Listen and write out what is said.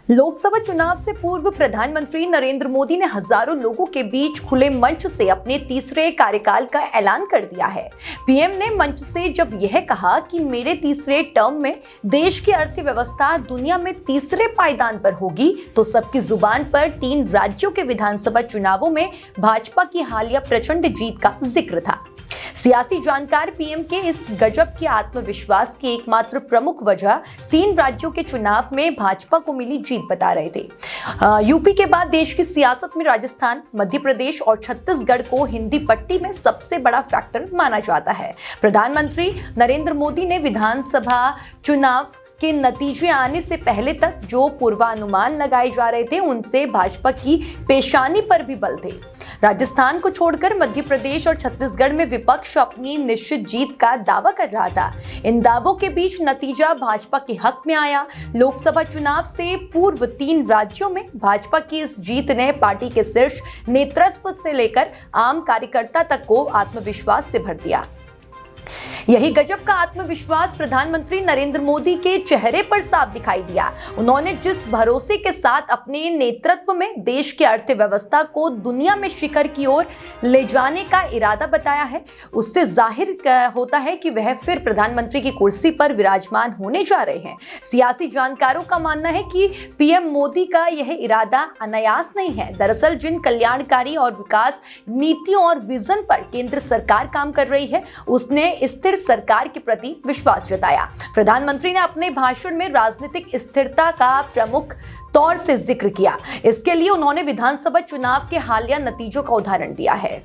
लोकसभा चुनाव से पूर्व प्रधानमंत्री नरेंद्र मोदी ने हजारों लोगों के बीच खुले मंच से अपने तीसरे कार्यकाल का ऐलान कर दिया है। पीएम ने मंच से जब यह कहा कि मेरे तीसरे टर्म में देश की अर्थव्यवस्था दुनिया में तीसरे पायदान पर होगी, तो सबकी जुबान पर 3 राज्यों के विधानसभा चुनावों में भाजपा की हालिया प्रचंड जीत का जिक्र था। सियासी जानकार पीएम के इस गजब के आत्मविश्वास की एकमात्र प्रमुख वजह 3 राज्यों के चुनाव में भाजपा को मिली जीत बता रहे थे। यूपी के बाद देश की सियासत में राजस्थान, मध्य प्रदेश और छत्तीसगढ़ को हिंदी पट्टी में सबसे बड़ा फैक्टर माना जाता है। प्रधानमंत्री नरेंद्र मोदी ने विधानसभा चुनाव के नतीजे आने से पहले तक जो पूर्वानुमान लगाए जा रहे थे, उनसे भाजपा की पेशानी पर भी बल थे। राजस्थान को छोड़कर मध्य प्रदेश और छत्तीसगढ़ में विपक्ष अपनी निश्चित जीत का दावा कर रहा था। इन दावों के बीच नतीजा भाजपा के हक में आया। लोकसभा चुनाव से पूर्व 3 राज्यों में भाजपा की इस जीत ने पार्टी के शीर्ष नेतृत्व से लेकर आम कार्यकर्ता तक को आत्मविश्वास से भर दिया। यही गजब का आत्मविश्वास प्रधानमंत्री नरेंद्र मोदी के चेहरे पर साफ दिखाई दिया। उन्होंने जिस भरोसे के साथ अपने नेतृत्व में देश की अर्थव्यवस्था को दुनिया में शिखर की ओर ले जाने का इरादा बताया है, उससे जाहिर होता है कि वह फिर प्रधानमंत्री की कुर्सी पर विराजमान होने जा रहे हैं। सियासी जानकारों का मानना है कि पीएम मोदी का यह इरादा अनायास नहीं है। दरअसल जिन कल्याणकारी और विकास नीतियों और विजन पर केंद्र सरकार काम कर रही है, उसने स्थिर सरकार के प्रति विश्वास जताया। प्रधानमंत्री ने अपने भाषण में राजनीतिक स्थिरता का प्रमुख तौर से जिक्र किया। इसके लिए उन्होंने विधानसभा चुनाव के हालिया नतीजों का उदाहरण दिया है।